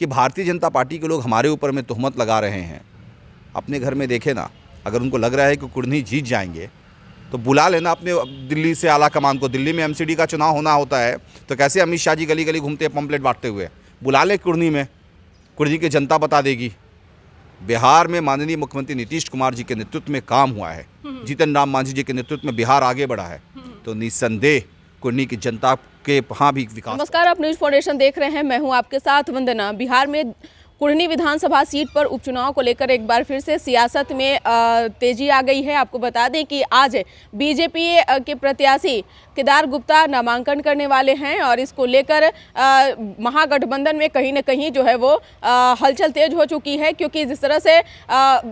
कि भारतीय जनता पार्टी के लोग हमारे ऊपर में तोहमत लगा रहे हैं। अपने घर में देखे ना, अगर उनको लग रहा है कि कुर्नी जीत जाएंगे तो बुला लेना अपने दिल्ली से आला कमान को। दिल्ली में एमसीडी का चुनाव होना होता है तो कैसे अमित शाह जी गली गली घूमते हैं पंपलेट बांटते हुए, बुला ले कुर्नी में, कुर्नी की जनता बता देगी। बिहार में माननीय मुख्यमंत्री नीतीश कुमार जी के नेतृत्व में काम हुआ है, जीतन राम मांझी जी के नेतृत्व में बिहार आगे बढ़ा है, तो निस्संदेह कुर्नी की जनता के वहाँ भी विकास। नमस्कार, आप न्यूज फाउंडेशन देख रहे हैं, मैं हूं आपके साथ वंदना। बिहार में कुर्नी विधानसभा सीट पर उपचुनाव को लेकर एक बार फिर से सियासत में तेजी आ गई है। आपको बता दें कि आज बीजेपी के प्रत्याशी केदार गुप्ता नामांकन करने वाले हैं और इसको लेकर महागठबंधन में कहीं न कहीं जो है वो हलचल तेज हो चुकी है, क्योंकि जिस तरह से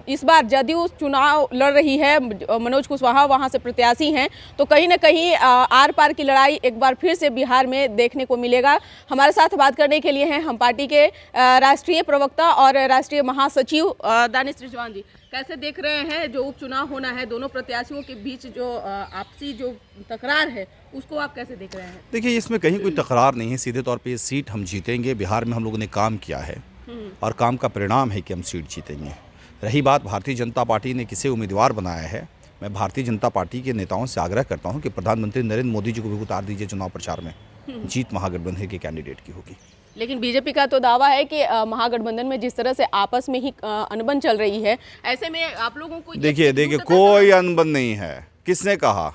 इस बार जदयू चुनाव लड़ रही है, मनोज कुशवाहा वहां से प्रत्याशी हैं, तो कहीं न कहीं आर पार की लड़ाई एक बार फिर से बिहार में देखने को मिलेगा। हमारे साथ बात करने के लिए हैं हम पार्टी के राष्ट्रीय प्रवक्ता और राष्ट्रीय महासचिव दानिश रिजवान जी। कैसे देख रहे हैं जो उपचुनाव होना है, दोनों प्रत्याशियों के बीच जो आपसी जो तकरार है उसको आप कैसे देख रहे हैं? देखिए, इसमें कहीं कोई तकरार नहीं है, सीधे तौर पे ये सीट हम जीतेंगे। बिहार में हम लोगों ने काम किया है और काम का परिणाम है कि हम सीट जीतेंगे। रही बात भारतीय जनता पार्टी ने किसे उम्मीदवार बनाया है, मैं भारतीय जनता पार्टी के नेताओं से आग्रह करता हूँ कि प्रधानमंत्री नरेंद्र मोदी जी को भी उतार दीजिए चुनाव प्रचार में, जीत महागठबंधन के कैंडिडेट की होगी। लेकिन बीजेपी का तो दावा है कि महागठबंधन में जिस तरह से आपस में ही अनबन चल रही है, ऐसे में आप लोगों को देखिए कोई अनबन नहीं है। किसने कहा?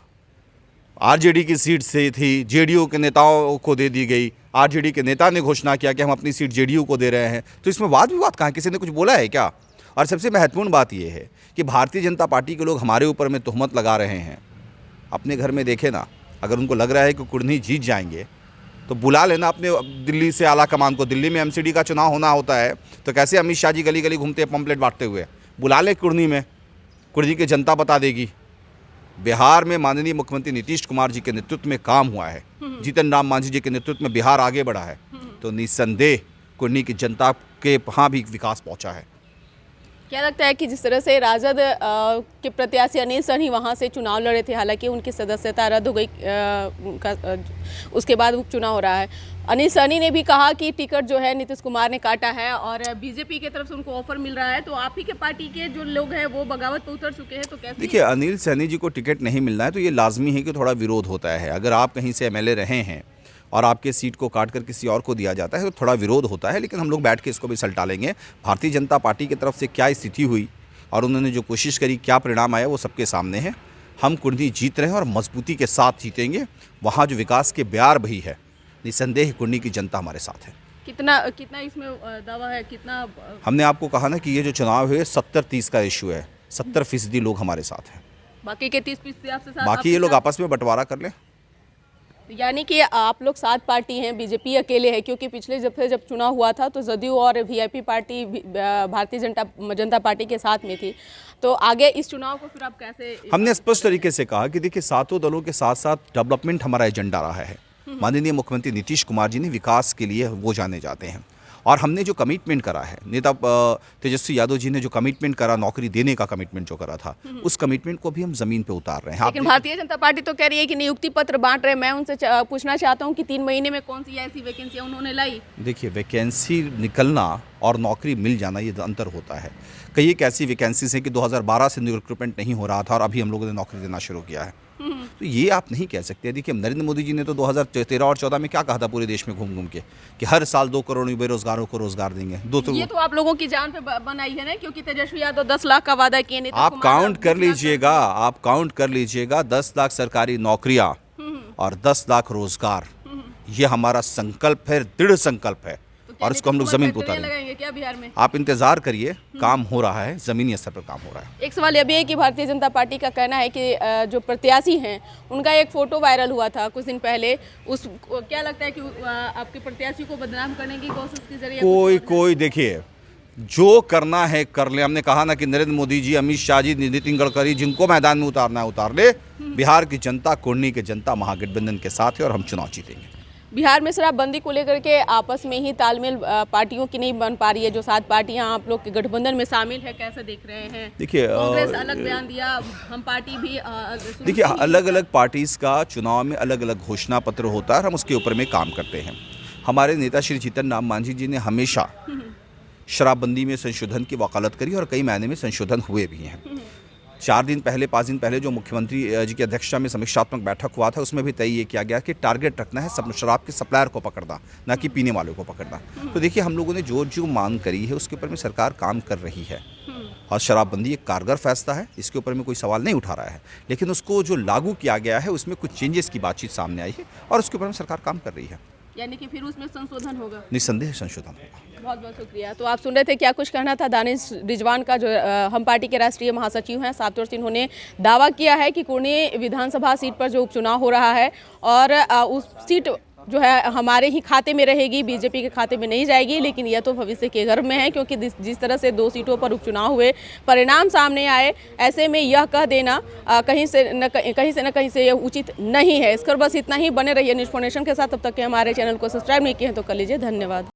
आरजेडी की सीट से थी, जेडीयू के नेताओं को दे दी गई, आरजेडी के नेता ने घोषणा किया कि हम अपनी सीट जेडीयू को दे रहे हैं, तो इसमें वाद विवाद कहाँ? किसी ने कुछ बोला है क्या? और सबसे महत्वपूर्ण बात यह है कि भारतीय जनता पार्टी के लोग हमारे ऊपर में तोहमत लगा रहे हैं। अपने घर में देखे ना, अगर उनको लग रहा है कि कुर्नी जीत जाएंगे तो बुला लेना अपने दिल्ली से आला कमान को। दिल्ली में एमसीडी का चुनाव होना होता है तो कैसे अमित शाह जी गली गली घूमते हैं पंपलेट बांटते हुए, बुला ले कुर्नी में, कुर्नी की जनता बता देगी। बिहार में माननीय मुख्यमंत्री नीतीश कुमार जी के नेतृत्व में काम हुआ है, जीतन राम मांझी जी के नेतृत्व में बिहार आगे बढ़ा है, तो निस्संदेह कुर्नी की जनता के वहाँ भी विकास पहुँचा है। क्या लगता है कि जिस तरह से राजद के प्रत्याशी अनिल सहनी वहां से चुनाव लड़े थे, हालांकि उनकी सदस्यता रद्द हो गई, उसके बाद उपचुनाव हो रहा है, अनिल सहनी ने भी कहा कि टिकट जो है नीतीश कुमार ने काटा है और बीजेपी की तरफ से उनको ऑफर मिल रहा है, तो आप ही के पार्टी के जो लोग हैं वो बगावत पर उतर चुके हैं, तो कैसे? देखिए, अनिल सहनी जी को टिकट नहीं मिलना है तो ये लाजमी है कि थोड़ा विरोध होता है। अगर आप कहीं से एमएलए रहे हैं और आपके सीट को काट कर किसी और को दिया जाता है तो थोड़ा विरोध होता है, लेकिन हम लोग बैठ के इसको भी सलटा लेंगे। भारतीय जनता पार्टी की तरफ से क्या स्थिति हुई और उन्होंने जो कोशिश करी, क्या परिणाम आया, वो सबके सामने है। हम कुर्नी जीत रहे हैं और मजबूती के साथ जीतेंगे। वहाँ जो विकास के ब्यार बही है, निसंदेह कुर्नी की जनता हमारे साथ है। कितना इसमें दावा है, कितना? हमने आपको कहा ना कि ये जो चुनाव है 70-30 का इशू है, 70% लोग हमारे साथ हैं, बाकी के 30% आपसे साथ, बाकी ये लोग आपस में बंटवारा कर लें। यानी कि आप लोग 7 पार्टी हैं, बीजेपी अकेले है, क्योंकि पिछले जब चुनाव हुआ था तो जदयू और VIP party Bharatiya Janata party के साथ में थी, तो आगे इस चुनाव को फिर आप कैसे? हमने स्पष्ट तरीके से कहा कि देखिए, सातों दलों के साथ साथ डेवलपमेंट हमारा एजेंडा रहा है। माननीय मुख्यमंत्री नीतीश कुमार जी ने विकास के लिए वो जाने जाते हैं और हमने जो कमिटमेंट करा है, नेता तेजस्वी यादव जी ने जो कमिटमेंट करा, नौकरी देने का कमिटमेंट जो करा था, उस कमिटमेंट को भी हम जमीन पे उतार रहे हैं। लेकिन भारतीय जनता पार्टी तो कह रही है कि नियुक्ति पत्र बांट रहे हैं। मैं उनसे पूछना चाहता हूं कि 3 महीने में कौन सी ऐसी वैकेंसी उन्होंने लाई? देखिए, वैकेंसी निकलना और नौकरी मिल जाना ये अंतर होता है। कई एक ऐसी वैकेंसीज हैं कि 2012 से रिक्रूटमेंट नहीं हो रहा था और अभी हम लोगों ने नौकरी देना शुरू किया है, तो ये आप नहीं कह सकते। देखिए, नरेंद्र मोदी जी ने तो 2013 और 14 में क्या कहा था पूरे देश में घूम घूम के कि हर साल 2 करोड़ बेरोजगारों को रोजगार देंगे। ये तो आप लोगों की जान पे बनाई है ना, क्योंकि तेजस्वी यादव 10 लाख का वादा किए। आप काउंट कर लीजिएगा, 10 लाख सरकारी नौकरियां और 10 लाख रोजगार, ये हमारा संकल्प है, दृढ़ संकल्प है, और इसको हम लोग जमीन पर उतारेंगे। क्या बिहार में? आप इंतजार करिए, काम हो रहा है, जमीनी स्तर पर काम हो रहा है। एक सवाल ये भी है कि भारतीय जनता पार्टी का कहना है कि जो प्रत्याशी हैं उनका एक फोटो वायरल हुआ था कुछ दिन पहले, उस क्या लगता है कि आपके प्रत्याशी को बदनाम करने की कोशिश की जरिए? कोई देखिए, जो करना है कर ले। हमने कहा ना कि नरेंद्र मोदी जी, अमित शाह जी, नितिन गडकरी, जिनको मैदान में उतारना है उतार ले। बिहार की जनता, कुर्नी की जनता महागठबंधन के साथ है और हम चुनाव जीतेंगे। बिहार में शराबबंदी को लेकर के आपस में ही तालमेल पार्टियों की नहीं बन पा रही है। जो 7 पार्टियां आप लोग के गठबंधन में शामिल है, कैसे देख रहे हैं? देखिए, कांग्रेस अलग बयान दिया, हम पार्टी भी देखिए, अलग अलग पार्टीज का चुनाव में अलग अलग घोषणा पत्र होता है और हम उसके ऊपर में काम करते हैं। हमारे नेता श्री जीतन राम मांझी जी ने हमेशा शराबबंदी में संशोधन की वकालत करी और कई मायने में संशोधन हुए भी हैं। 5 दिन पहले जो मुख्यमंत्री जी की अध्यक्षता में समीक्षात्मक बैठक हुआ था, उसमें भी तय ये किया गया कि टारगेट रखना है शराब के सप्लायर को पकड़ना, ना कि पीने वालों को पकड़ना। तो देखिए, हम लोगों ने जो मांग करी है उसके ऊपर में सरकार काम कर रही है और शराबबंदी एक कारगर फैसला है, इसके ऊपर में कोई सवाल नहीं उठा रहा है, लेकिन उसको जो लागू किया गया है उसमें कुछ चेंजेस की बातचीत सामने आई है और उसके ऊपर में सरकार काम कर रही है। यानी कि फिर उसमें संशोधन होगा? निस्संदेह संशोधन होगा। बहुत बहुत शुक्रिया। तो आप सुन रहे थे क्या कुछ कहना था दानिश रिजवान का, जो हम पार्टी के राष्ट्रीय महासचिव हैं। साफ तौर से इन्होंने दावा किया है कि कुर्नी विधानसभा सीट पर जो उपचुनाव हो रहा है और उस सीट जो है हमारे ही खाते में रहेगी, बीजेपी के खाते में नहीं जाएगी। लेकिन यह तो भविष्य के गर्भ में है, क्योंकि जिस तरह से 2 सीटों पर उपचुनाव हुए, परिणाम सामने आए, ऐसे में यह कह देना कहीं से न कहीं से यह उचित नहीं है। इसकर बस इतना ही। बने रहिए न्यूज़ फाउंडेशन के साथ। तब तक के हमारे चैनल को सब्सक्राइब नहीं किए हैं तो कर लीजिए। धन्यवाद।